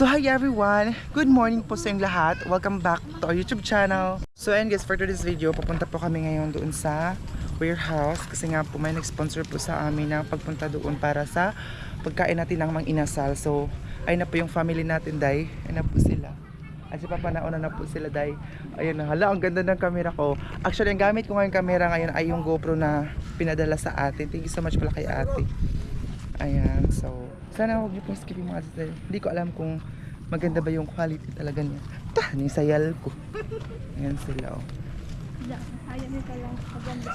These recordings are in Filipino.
So hi everyone! Good morning po sa inyong lahat. Welcome back to our YouTube channel. So and guys, for today's video, papunta po kami ngayon doon sa warehouse kasi nga po may nag-sponsor po sa amin ng pagpunta doon para sa pagkain natin ng mang-inasal. So ayun na po yung family natin, Day. Ayun na po sila. At si Papa nauna na po sila, Day. Ayun na, hala, ang ganda ng camera ko. Actually, ang gamit ko ngayon camera ngayon ay yung GoPro na pinadala sa atin. Thank you so much pala kay ate. Ayan, so sana huwag niyo pong skip yung mga detail. Hindi ko alam kung maganda ba yung quality talaga niya. Yung sayal ko. Ayan sila, oh. Ayan nito lang, maganda.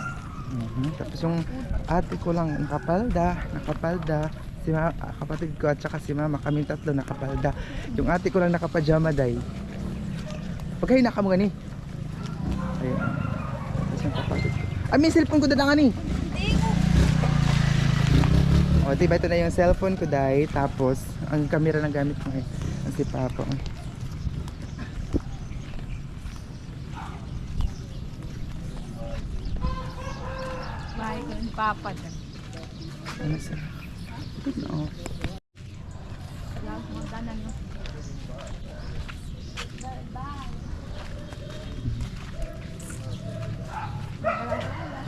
Tapos yung ate ko lang nakapalda. Si kapatid ko at saka si mama, kami tatlo nakapalda. Yung ate ko lang nakapajama, Day. Pagkain na ka mo gani. Ayan. Tapos yung kapatid ko. May cellphone ko dadang ani. O, diba ito na yung cellphone ko, Day. Tapos, ang camera na gamit ko ngayon. Ang si Papa. Bahay ko yung Papa dyan. Ano sa? Good na, oh. Wala akong magdana, no?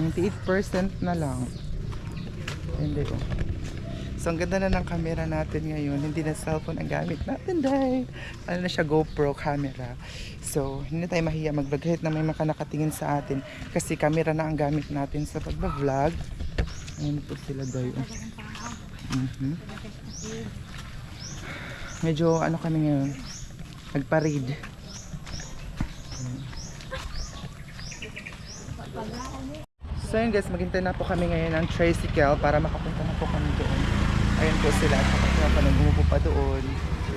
98% na lang. Hindi ko. So ang ganda na ng camera natin ngayon. Hindi na cellphone ang gamit natin dahil ano na siya, GoPro camera. So hindi na tayo mahiya mag-vlog kahit na may nakatingin sa atin kasi camera na ang gamit natin sa pag-vlog. Ayun po sila dayo. Medyo ano kami ngayon, nagpa-read. So yun guys, maghintay na po kami ngayon ng tricycle para makapunta na po kami doon. Ayun po sila, at saka pa nung umupo pa doon.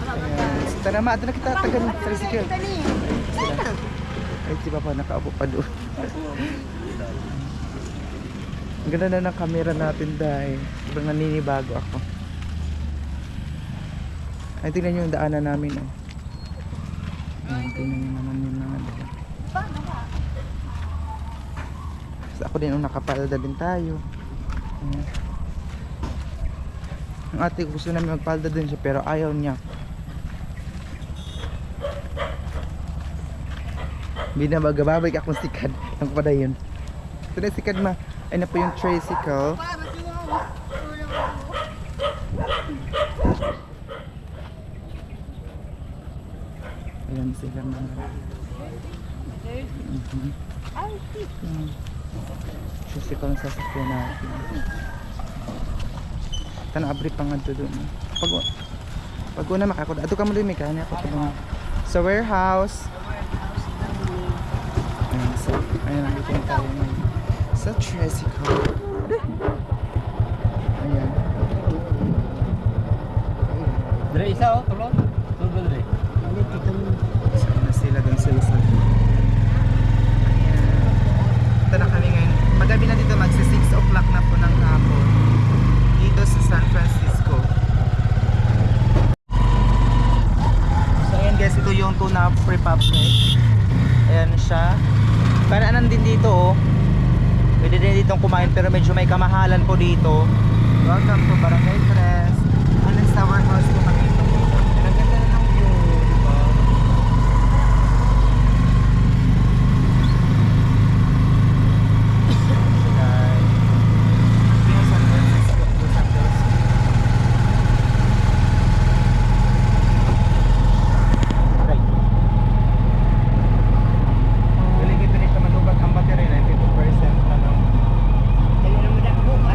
Ayan. So tara ma, doon na kita tagal ng tricycle. Ay, si Papa nakaupo pa doon. Ang ganda na ng camera natin dahil sobrang naninibago ako. Ay, tingnan nyo yung daanan namin. Oh. Ayan, tingnan nyo naman yung mga daan. So, ako din, nakapalda din tayo. Ayan. Ang ate ko gusto namin magpalda din siya pero ayaw niya. Hindi na magababalik akong sikad. Ang pa yun. Ito na sikad ma. Ay na po yung tricycle. Ayan sila mga. Tricycle ang sasakyan natin. Ito na abri pa nga doon. Pag una makakuda. Ato ka mo din may kanya ako. Sa warehouse. Ayan, so, ayan, nandito na tayo ngayon. Sa tricycle. Ayan. Dre, isa oh, tulog. Tulog Dre. Saan na sila dun sila sa... Ayan. Ito na kami ngayon. Paggabi na dito, magsi 6 o'clock na po ng hapon. Dito sa San Francisco. So ayan guys, ito yung Tuna Republic. Ayan siya. Para din dito oh. Pwede din ditong kumain pero medyo may kamahalan po dito. Welcome to Barangay Tres. Ano sa warehouse ko kami dito. Ang ganda na ng view, diba? San Francisco, Los Angeles. Right. Galing ito nito malubag ang battery, 92% na lang. Kayo naman na kabuo, ha?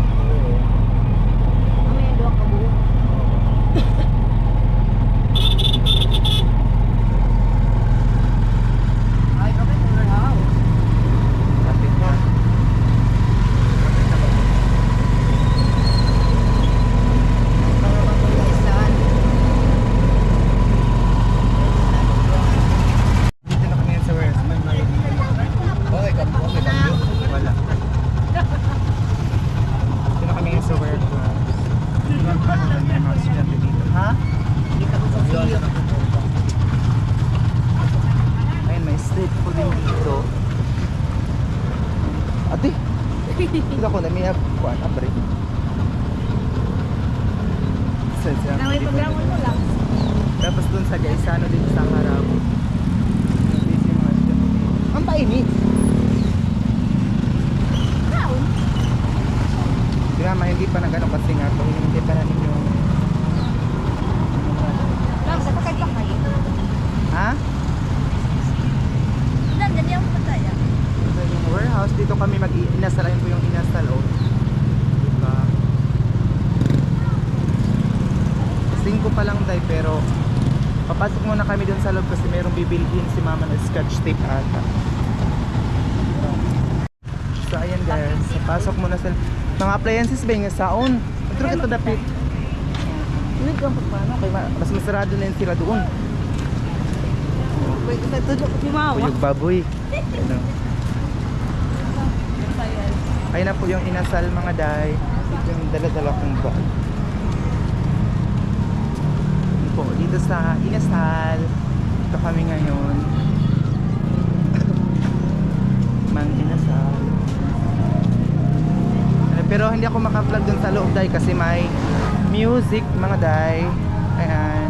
Mamaya doon kabuo. Ay, kapit mo na house. Kapit na. Kapit na ba? Para mapulisan. Dito na kami sa warehouse. Okay, cambio. Wala. Dito na kami sa warehouse. May mga estudyante dito. Ha? Hindi ka magpapilip. Ayun, may street food din dito. Ate! Hindi ako na may kuwan, abre. Sa Naway pagrangon mo lang. Tapos dun sa guys, sa ano dito sa harap. Ang painit. Kaya hindi pa nagano kasi nga to, hindi pa namin yung Lang, sa pakay pa kayo. ha? Nandiyan yung pataya. Ito yung warehouse, dito kami mag-inasal, ayun po yung inasal oh. Diba? 5 pa lang tayo pero papasok muna kami dun sa loob kasi merong bibilihin si mama na scotch tape ata. So ayan guys, so, pasok muna sa mga appliances ba yung saon? Ito ka dapit. Hindi ka paano kay mas masarado na yun sila doon. Wait, tutulog ko si mama. Yung baboy. Ano? Ayun na po yung inasal mga day. Ito yung dala-dala kong bag. Yun po, dito sa inasal. Ito kami ngayon. Mang inasal. Pero hindi ako maka-vlog dun sa loob day kasi may music mga day. Ayan.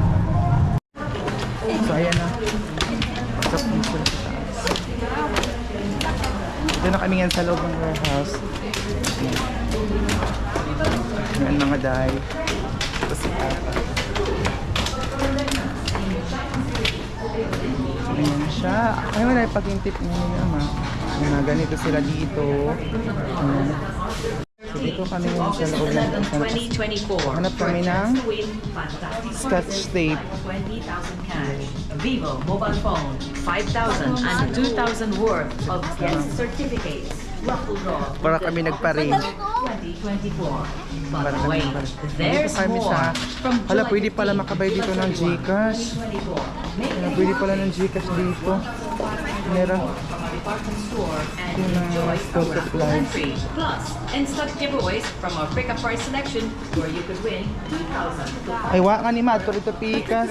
So ayan na. Pasok dito sa taas. Dito na kami ngayon sa loob ng warehouse. Ayan mga day. Tapos si Papa. So ayan siya. Ayun na pag-intip niya niya ama. Mga ganito sila dito. Ayan. So dito kami ngayon sa loob ng 2024. hanap kami ng scotch tape. 20,000 cash. Vivo mobile phone 5,000 and 2,000 worth of guest certificates. Raffle draw. Para kami nagpa-range. 2024. But Para kami wait, nagpa-range. there's Dito kami more. sa... From Hala, July pwede pala 15 makabay dito ng to July Gcash. 2024. Make Hala, pwede pala ng Gcash dito. Meron. department store and Yun ang enjoy school a raffle supplies. entry. Plus, instant giveaways from our pick-up price selection where you could win 2,000 to Ay, wa nga ni Matt. Pero ito pikas.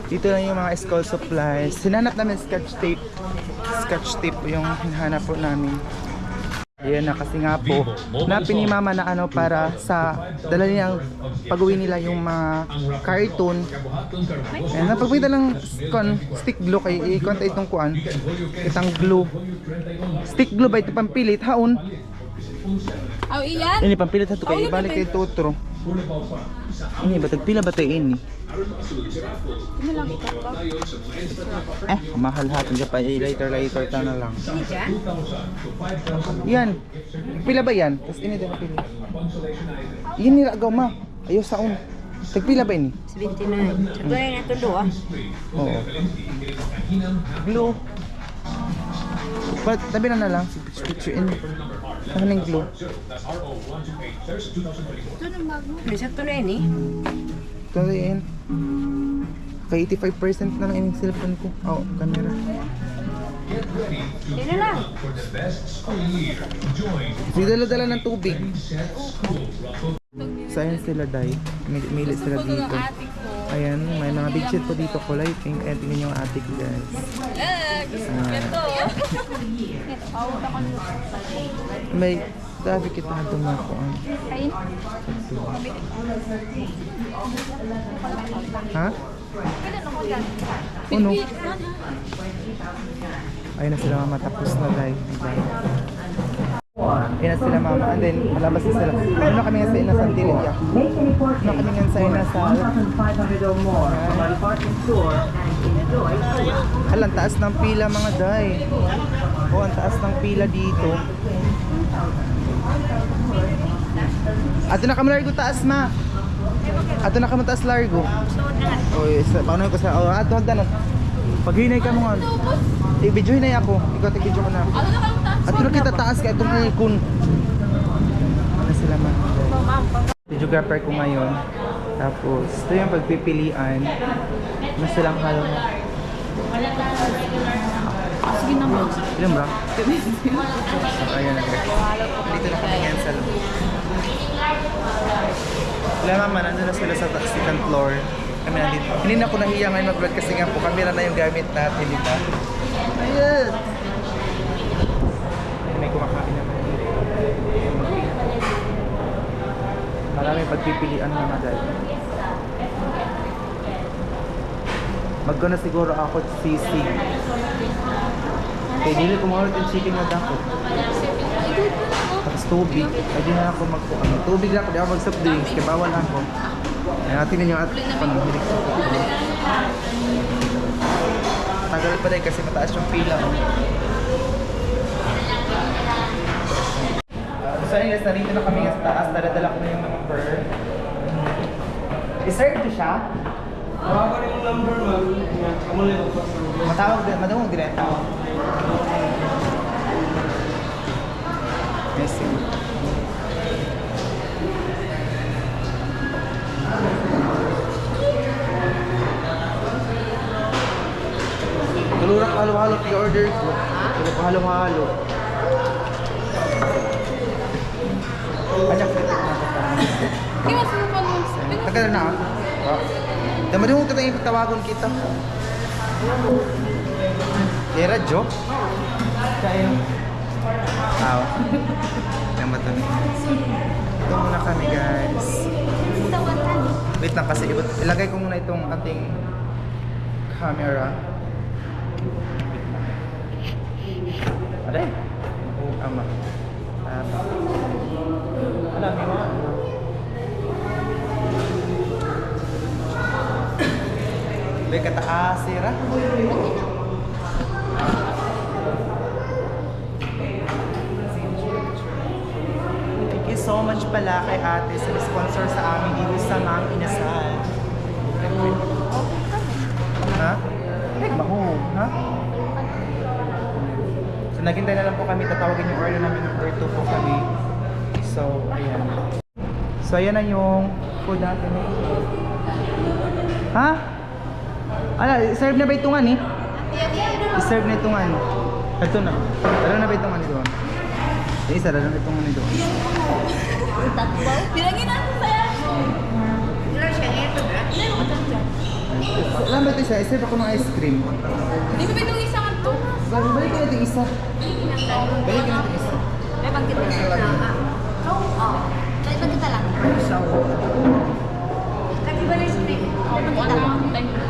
Dito lang yung mga school supplies. Sinanap namin scotch tape. Scotch tape yung hinahanap po namin. Ayan na kasi nga po. Napin ni mama na ano para sa dala niyang pag-uwi nila yung mga cartoon. Ayan, napagpita ng stick glue kay i-conta itong kuan. Itang glue. Stick glue ba ito pampilit haon? Aw, iyan? Ini pampilit ha to kay ibalik kay tutro. Ini ba tagpila ba tayo ini? Ano lang ito ba? Mahal hatin siya pa. Later ta na lang. Hindi dyan? Yan. Pila ba yan? Tapos ini din pila. Yan nilagaw ma. Ayaw saon. Tagpila ba ini? 79. Ito na ito do ah. Oo. Glue. Tabi na lang. Picture in. Ano ng glue? Ano sakto na yun eh? Tabi in. Kay 85% na lang yung cellphone ko. Oh, camera. Sino lang? Sige, dala-dala ng tubig. Sayang sila day. Milit sila dito. Ayan, may mga big shit po dito ko. Lighting. And tingnan yung ate ko guys. May dami kita na dumakuan. Ha? Ano? Ayun na sila mama, tapos na day. Ayun na sila mama, and then malabas na sila. Ano na kami nga sa inasantilya? Ano kami nga sa inasal? Alang taas ng pila mga day. Oh, ang taas ng pila dito. Ato na kami largo taas ma. Ato na kami taas largo. Oh, isa paano ko sa ato na. Pag hinay ka mo nga. I-video hinay ako. Ikaw i-video ko na. Ato na kita taas kay itong ikon. Ano sila ma? Videographer ko ngayon. Tapos ito yung pagpipilian. Ano silang halo mo? Sige na mo. Ilan ba? Ayan na guys. Dito na kami ngayon sa loob. Wala mama, nandun na sila sa second floor. Kami nandito. Hindi na ako nahiya ngayon mag-vlog kasi nga po camera na yung gamit natin, di ba? Ayan! May kumakain naman. Marami pagpipilian mga dahil. Magko na siguro ako sisig. Kaya dili ko mahulot yung chicken na dako. Tapos tubig. Ay di na ako tubig lang ako. Di ako mag-soft drinks. Kaya bawal ako. Ayan, tingnan nyo at pananghilig ko. Tagal pa rin kasi mataas yung pila. So anyways, narito na kami sa taas. Daladala ko na yung mga burger. I-serve ko siya? Tawagan yung number, ma'am. Kamulit ko pa. Matawag din, madungog din tawag. Yes, sir. Tulurang halo-halo i-order ko. Tulurang ko halo-halo. Anak, Hindi mas mo pa nun. tagal na ako. Dama din mo kita yung pagtawagon kita. Kaya Jo? Kaya yung... Aw. Yan ba ito? Ito muna kami guys. Wait lang kasi ilagay ko muna itong ating camera. Aday. Ama. Alam mo ba? May kataas, sira. Thank you so much pala kay ate sa sponsor sa amin dito sa Mang Inasal. Ha? Maho, ha? So naghintay na lang po kami, tatawagin yung order namin ng order 2 po kami. So, ayan. So, ayan na yung food natin. Ha? Ala, serve na ba itong ani? I-serve na itong ani. Ito na. Dala na ba itong ani doon? Isa, dala na itong ani doon. Bilangin natin sa'yo. Ilan siya ito, ha? Alam ba ito siya? I-serve ako ng ice cream. Hindi ba itong isang ito? Balik ka natin isa. Balik ka natin isa. May bangkit na siya. Oo. May bangkit lang. Kasi ba na siya? May bangkit lang.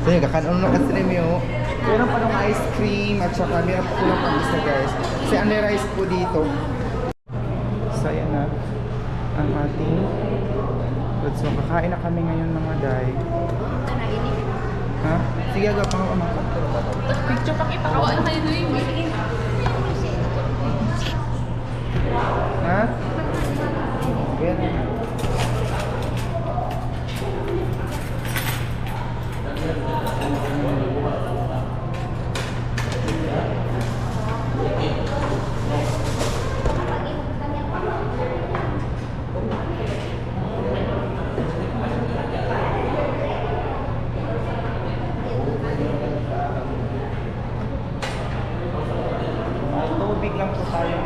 So yun, kakanon na ka-stream yun. Meron pa ng ice cream at saka meron pa kulang pang isa guys. Kasi under rice po dito. So ayan na ang ating food. So kakain na kami ngayon mga day. Ha? Sige agad pang umakot. Picture pa kita. Kawa na kayo doon. Ha? Ayan. Tubig lang po tayo.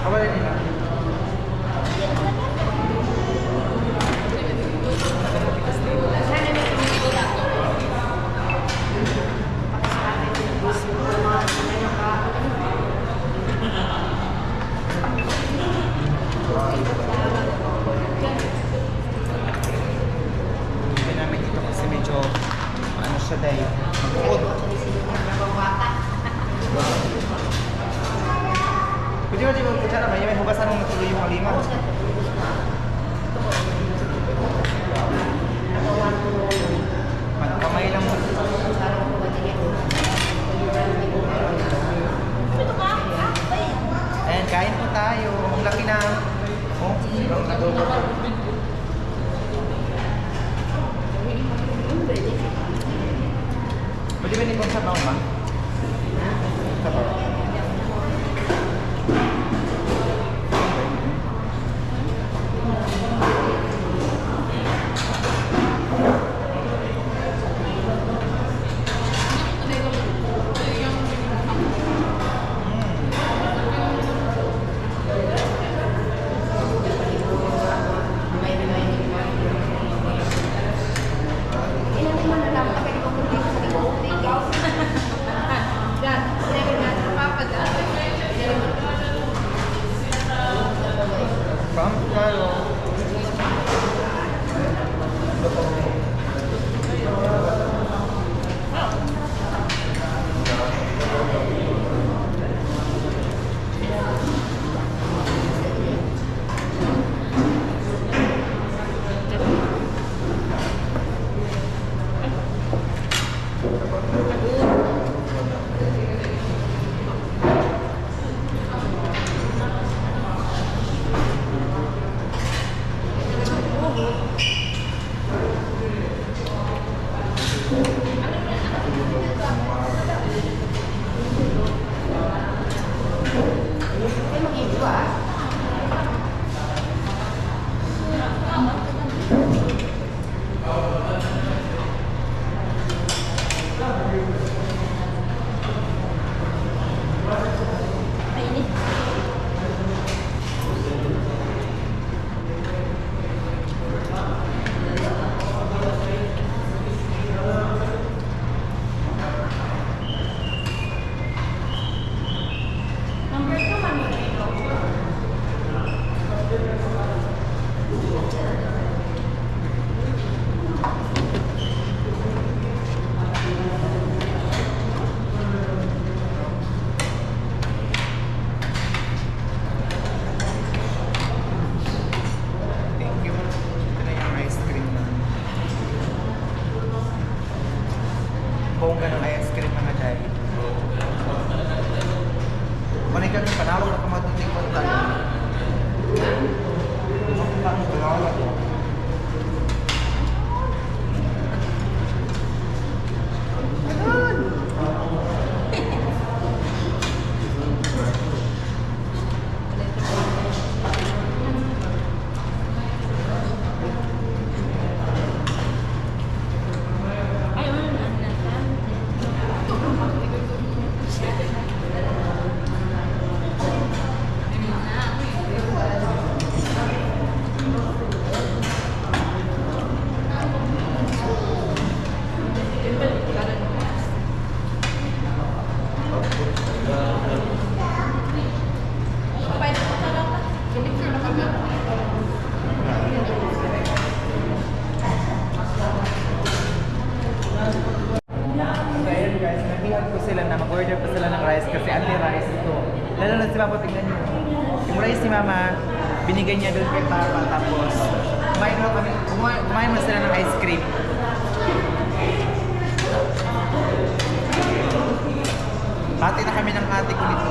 Kawalan nila. Hindi namin dito kasi medyo ano siya dahil magbuod. Pwede ba di mo kutsara ba? May hugasan ng natuloy yung halima. Magkamay lang mo. Ayan, kain po tayo. Ang laki na. Oh, ang adobo. Pwede ba nitong sabaw ba? Sabaw. Thank you. Ito na yung ice cream na. Bongga ng ice cream mga day. Manikan yung panawag na kumatuting ko tayo. Mag-order pa sila ng rice kasi anti-rice ito. Lalo na si Papa, tignan nyo. Yung rice ni Mama, binigay niya doon kay Papa tapos kumain mo sila ng ice cream. Hati na kami ng ate ko nito.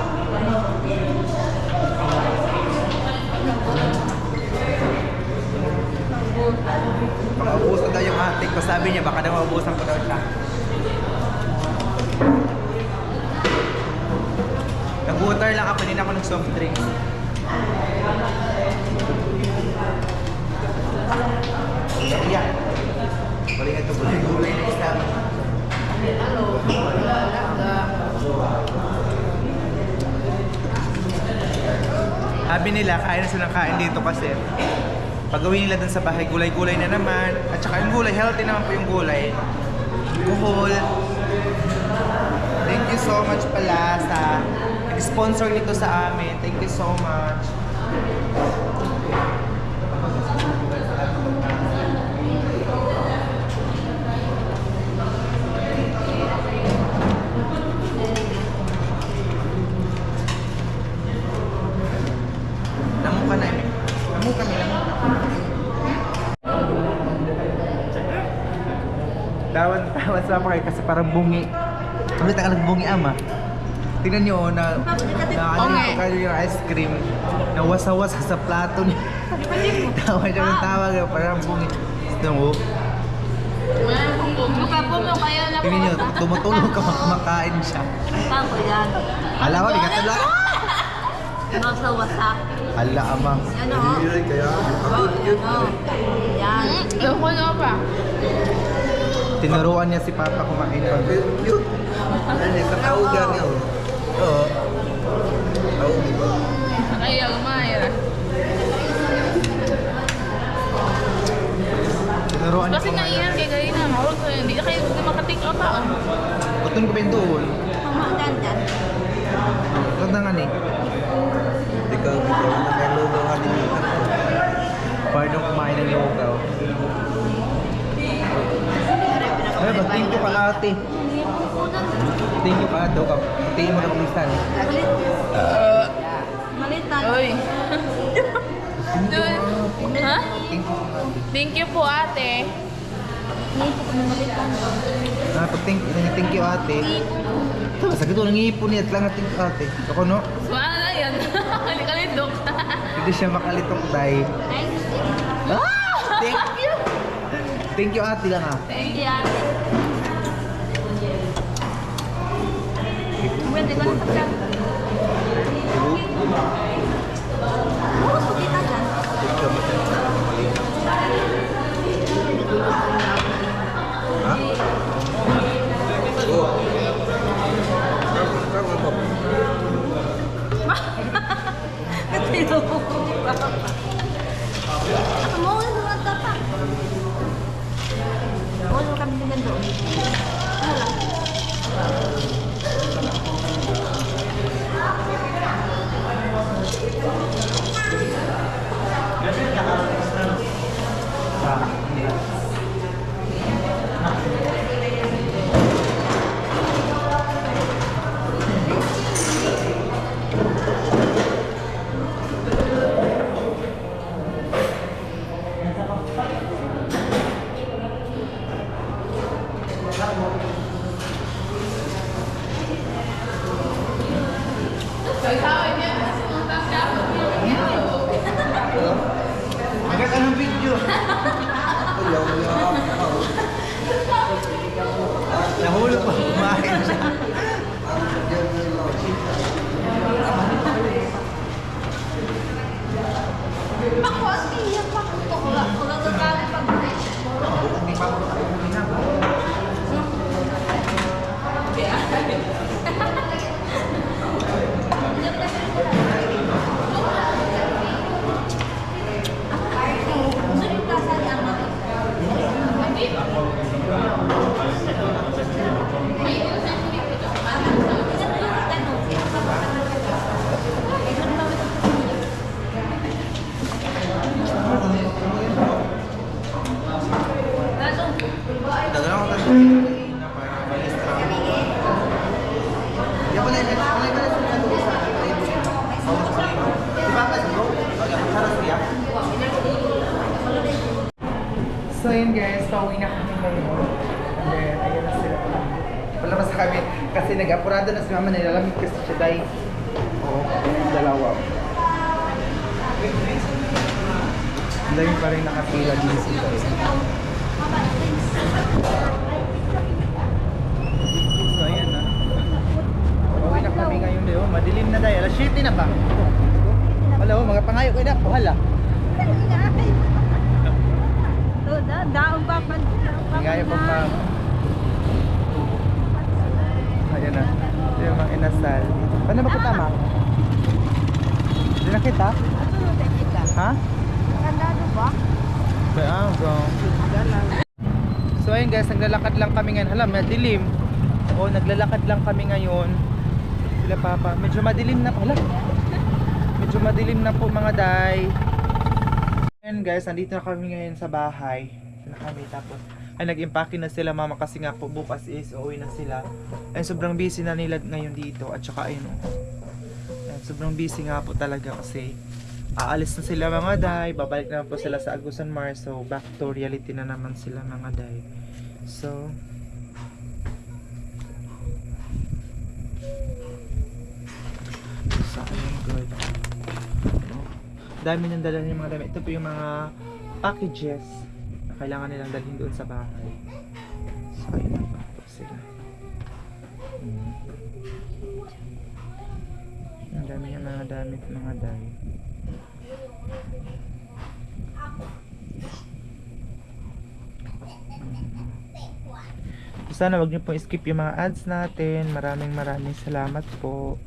Pag-ubos daw yung ate ko, sabi niya baka daw maubusan ko daw siya. Nag-water lang ako, hindi na ako nag-soft drinks. Yeah. Balik ito, gulay na isa. Sabi nila, kain na silang kain dito kasi pag-uwi nila dun sa bahay, gulay-gulay na naman. At saka yung gulay, healthy naman po yung gulay. Kuhol. Thank you so much pala sa nag-sponsor nito sa amin. Thank you so much. Namu ka na, Emi. Namu kami, namu. Tawan sa mga kasi parang bungi. Ulit ka nagbungi ama. Tingnan nyo na ano yung kayo yung ice cream na wasa-wasa sa plato niya. Tawa siya ng tawag parang bungi. Tingnan mo. Tingnan nyo, tumutulog ka kumakain siya. Papo yan. Ala, wala ka tala. Wasa-wasa. Ala, ama. Yan o. Yan. Ako na pa. Tinuruan niya si Papa kumain. Cute. Ano yung kataugan niya? Oo. Oo, di ba? Kaya Mayra. Tinuruan niya Kasi naiyan kay gaya na. Hindi na kayo makatik out pa. Utun ko ba yung doon? Dandan. Tantangan eh. Ikaw, ikaw na naluluhan niyo. Paano kumain ng lugaw? Ay, thank you ka ate. Thank you ka ate. Tingin mo na kumistan. Malitan. Uy. Ha? Thank you. Thank you po ate. Hindi po kami malitan. Pag thank you ate. Sakit ko nangihipon niya lang thank you ate. Ako no? So, ano na yan? Hindi ka lidok. Hindi siya makalitok dahil. Thank you. Thank you ate lang ah. Thank you, ate. Pwede ko na pagka. Oo, sukita dyan. Ha? Oo. Kamu po. Ako mo, ano ka pa? Oo, kami naman doon. Ano lang? Maganda ng video. Nahulog pa kumain siya. Ako, ang tiyak pa ko. Wala ka kami pag-break. Hindi pa ako So yun guys, pauwi na kami ngayon. And then, ayun na sila. Palabas na kami. Kasi nag-apurado na si mama, nilalamig kasi siya dahil. Oo, dalawa. Ang dami pa rin nakapila din sila. So ayan na. Pauwi na kami ngayon dito. Madilim na dahil. Alas 7 na ba? Wala oh, mga pangayo ko na. Buhala. Daong pa pa. Ngayon pa pa. Ayan na. Ito yung mga inasal. Paano ba tama? Hindi na kita? Ha? Kandado ba? Kaya go. So ayun guys, naglalakad lang kami ngayon. Hala, madilim. Oo, naglalakad lang kami ngayon. Sila papa. Medyo madilim na pala. Medyo madilim na po mga day. Ayan guys, nandito na kami ngayon sa bahay. Na kami tapos ay nag-impake na sila mama kasi nga po bukas is uuwi na sila. Ay sobrang busy na nila ngayon dito at saka ayun oh. Sobrang busy nga po talaga kasi aalis na sila mga day, babalik na po sila sa Agusan Mar, so back to reality na naman sila mga day. So ayun good. Dami nang dala ng mga dami. Ito po yung mga packages na kailangan nilang dalhin doon sa bahay. So ayun na po sila. Ang dami yung mga damit, mga dami. So, sana wag niyo pong skip yung mga ads natin. Maraming salamat po.